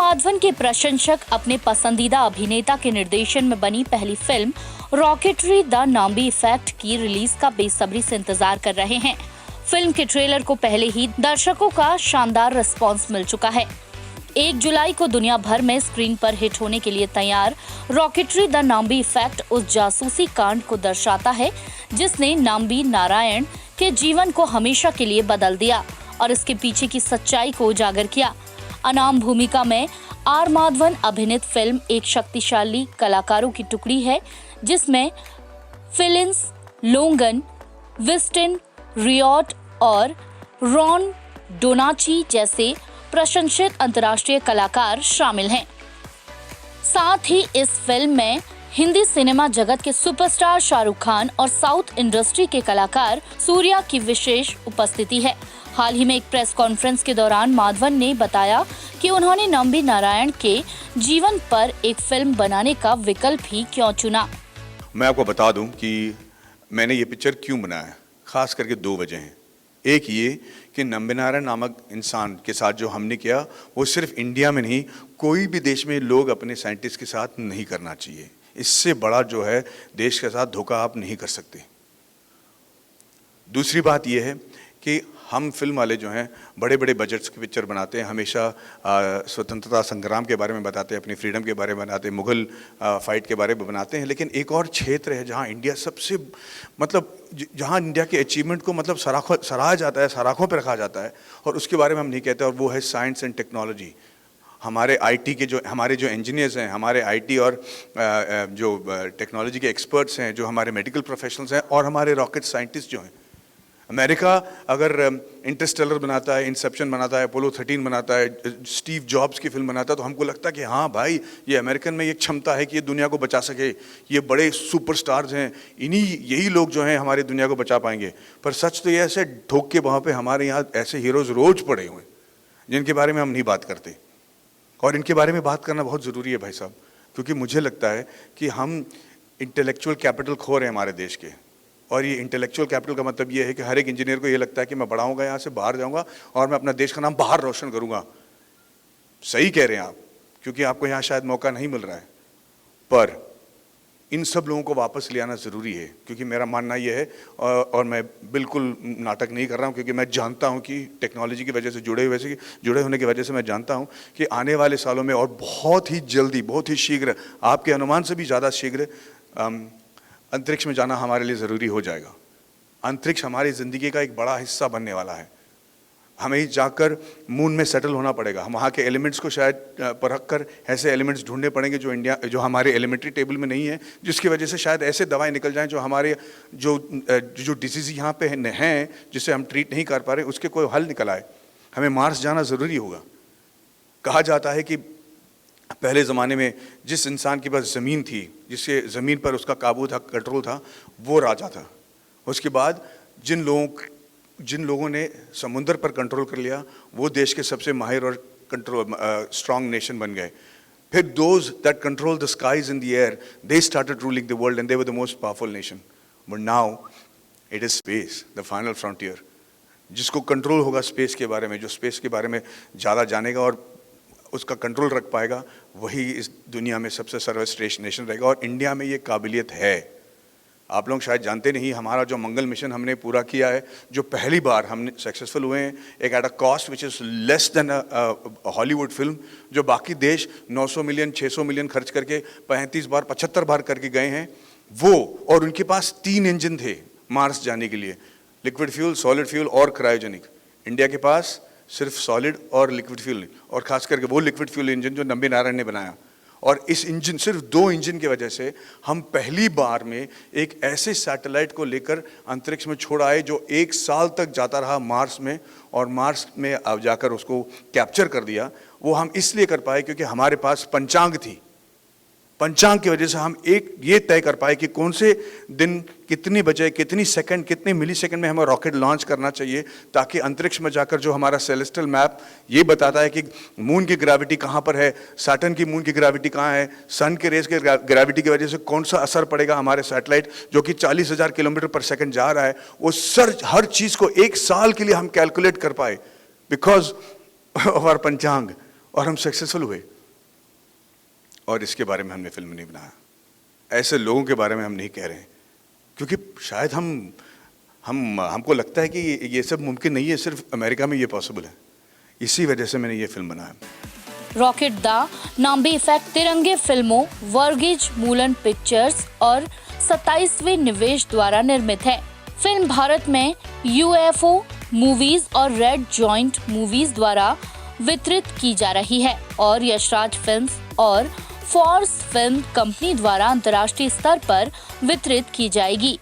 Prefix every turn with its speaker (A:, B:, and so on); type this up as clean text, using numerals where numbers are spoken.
A: माधवन के प्रशंसक अपने पसंदीदा अभिनेता के निर्देशन में बनी पहली film rocketry the Nambi effect की रिलीज का बेसब्री से इंतजार कर रहे हैं। फिल्म के ट्रेलर को पहले ही दर्शकों का शानदार रिस्पांस मिल चुका है। 1 जुलाई को दुनिया भर में स्क्रीन पर हिट होने के लिए तैयार रॉकेटरी द नाम्बी इफेक्ट उस जासूसी कांड को दर्शाता है जिसने नाम्बी नारायण के जीवन को हमेशा के लिए बदल दिया और इसके पीछे की सच्चाई को उजागर किया। अनाम भूमिका में आर माधवन अभिनीत फिल्म एक शक्तिशाली कलाकारों की टुकड़ी है जिसमें फिलिंस, लोंगन, विस्टिन, रियोट और रॉन डोनाची जैसे प्रशंसित अंतर्राष्ट्रीय कलाकार शामिल हैं। साथ ही इस फिल्म में हिंदी सिनेमा जगत के सुपरस्टार शाहरुख खान और साउथ इंडस्ट्री के कलाकार सूर्या की विशेष उपस्थिति है। हाल ही में एक प्रेस कॉन्फ्रेंस के दौरान माधवन ने बताया कि उन्होंने नाम्बी नारायण के जीवन पर एक फिल्म बनाने का विकल्प ही क्यों चुना।
B: मैं आपको बता दूं कि मैंने ये पिक्चर क्यों बनाया, खास करके 2 वजह हैं। एक ये कि नाम्बी नारायण नामक इंसान के साथ जो हमने किया वो सिर्फ इंडिया में नहीं, कोई भी देश में लोग अपने साइंटिस्ट के साथ नहीं करना चाहिए। इससे बड़ा जो है देश के साथ धोखा आप नहीं कर सकते। दूसरी बात ये है कि हम फिल्म वाले जो हैं बड़े बड़े बजट्स की पिक्चर बनाते हैं, हमेशा स्वतंत्रता संग्राम के बारे में बताते हैं, अपनी फ्रीडम के बारे में बनाते हैं, मुगल फाइट के बारे में बनाते हैं। लेकिन एक और क्षेत्र है जहां इंडिया सबसे जहां इंडिया के अचीवमेंट को सराहा जाता है, सराखों पर रखा जाता है और उसके बारे में हम नहीं कहते, और वो है साइंस एंड टेक्नोलॉजी। हमारे आईटी के हमारे जो इंजीनियर्स हैं, हमारे आईटी और जो टेक्नोलॉजी के एक्सपर्ट्स हैं, जो हमारे मेडिकल प्रोफेशनल्स हैं और हमारे रॉकेट साइंटिस्ट जो हैं। अमेरिका अगर इंटरस्टेलर बनाता है, इंसेप्शन बनाता है, अपोलो 13 बनाता है, स्टीव जॉब्स की फिल्म बनाता है, तो हमको लगता है कि हाँ भाई, ये अमेरिकन में ये क्षमता है कि ये दुनिया को बचा सके, ये बड़े सुपरस्टार्स हैं, यही लोग जो हैं हमारी दुनिया को बचा पाएंगे। पर सच तो ये ऐसे ठोक के वहाँ पे हमारे यहाँ ऐसे हीरोज़ रोज पड़े हुए हैं जिनके बारे में हम नहीं बात करते, और इनके बारे में बात करना बहुत ज़रूरी है भाई साहब, क्योंकि मुझे लगता है कि हम इंटेलेक्चुअल कैपिटल खो रहे हैं हमारे देश के। और ये इंटेलेक्चुअल कैपिटल का मतलब ये है कि हर एक इंजीनियर को ये लगता है कि मैं बड़ा होऊंगा, यहाँ से बाहर जाऊंगा और मैं अपना देश का नाम बाहर रोशन करूंगा। सही कह रहे हैं आप, क्योंकि आपको यहाँ शायद मौका नहीं मिल रहा है, पर इन सब लोगों को वापस ले आना ज़रूरी है। क्योंकि मेरा मानना ये है, और मैं बिल्कुल नाटक नहीं कर रहा हूँ, क्योंकि मैं जानता हूँ कि टेक्नोलॉजी की वजह से जुड़े होने की वजह से मैं जानता हूँ कि आने वाले सालों में और बहुत ही जल्दी, बहुत ही शीघ्र, आपके अनुमान से भी ज़्यादा शीघ्र अंतरिक्ष में जाना हमारे लिए ज़रूरी हो जाएगा। अंतरिक्ष हमारी ज़िंदगी का एक बड़ा हिस्सा बनने वाला है। हमें जाकर मून में सेटल होना पड़ेगा। हम वहाँ के एलिमेंट्स को शायद परख कर ऐसे एलिमेंट्स ढूंढने पड़ेंगे जो हमारे एलिमेंट्री टेबल में नहीं है, जिसकी वजह से शायद ऐसे दवाएं निकल जाएं जो हमारे जो डिजीज़ यहाँ पे हैं जिसे हम ट्रीट नहीं कर पा रहे, उसके कोई हल निकल आए। हमें मार्स जाना ज़रूरी होगा। कहा जाता है कि पहले ज़माने में जिस इंसान के पास ज़मीन थी, जिससे ज़मीन पर उसका काबू था, कंट्रोल था, वो राजा था। उसके बाद जिन लोगों ने समुंदर पर कंट्रोल कर लिया, वो देश के सबसे माहिर और स्ट्रॉन्ग नेशन बन गए। फिर those that control the skies in the air, they started ruling the world and they were the most powerful nation. But now it is space, the final frontier. जिसको कंट्रोल होगा space के बारे में, जो space के बारे में ज़्यादा जानेगा और उसका कंट्रोल रख पाएगा, वही इस दुनिया में सबसे सर्वश्रेष्ठ नेशन रहेगा। और इंडिया में ये काबिलियत है। आप लोग शायद जानते नहीं, हमारा जो मंगल मिशन हमने पूरा किया है, जो पहली बार हमने सक्सेसफुल हुए हैं, एक at a cost which is less than Hollywood film, जो बाकी देश 900 मिलियन 600 मिलियन खर्च करके 35 बार 75 बार करके गए हैं, वो, और उनके पास 3 इंजन थे मार्स जाने के लिए, लिक्विड फ्यूल, सॉलिड फ्यूल और क्रायोजेनिक। इंडिया के पास सिर्फ सॉलिड और लिक्विड फ्यूल, और खास करके वो लिक्विड फ्यूल इंजन जो नाम्बी नारायण ने बनाया। और इस इंजन, सिर्फ 2 इंजन की वजह से हम पहली बार में एक ऐसे सैटेलाइट को लेकर अंतरिक्ष में छोड़ आए जो 1 साल तक जाता रहा मार्स में, और मार्स में अब जाकर उसको कैप्चर कर दिया। वो हम इसलिए कर पाए क्योंकि हमारे पास पंचांग थी। पंचांग की वजह से हम ये तय कर पाए कि कौन से दिन कितनी बजे, कितनी सेकंड, कितने मिली सेकंड में हमें रॉकेट लॉन्च करना चाहिए, ताकि अंतरिक्ष में जाकर जो हमारा सेलेस्टियल मैप ये बताता है कि मून की ग्रेविटी कहाँ पर है, सैटर्न की मून की ग्रेविटी कहाँ है, सन के रेस के ग्रेविटी की वजह से कौन सा असर पड़ेगा हमारे सैटेलाइट जो कि 40,000 किलोमीटर पर सेकंड जा रहा है, वो हर चीज़ को 1 साल के लिए हम कैलकुलेट कर पाए बिकॉज ऑफ आवर पंचांग। और हम सक्सेसफुल हुए, और इसके बारे में हमने फिल्म नहीं बनाया। ऐसे लोगों के बारे में हम नहीं कह रहे हैं, क्योंकि शायद हमको लगता है कि ये सब मुमकिन नहीं है, सिर्फ अमेरिका में ये पॉसिबल है। इसी वजह से मैंने ये फिल्म बनाया।
A: रॉकेट द नाम्बी इफेक्ट तिरंगे फिल्मों, वर्गीज मूलन पिक्चर्स और 27वें निवेश द्वारा निर्मित है। फिल्म भारत में UFO मूवीज और रेड जॉइंट मूवीज द्वारा वितरित की जा रही है और यशराज फिल्म्स और फोर्स फिल्म कंपनी द्वारा अंतर्राष्ट्रीय स्तर पर वितरित की जाएगी।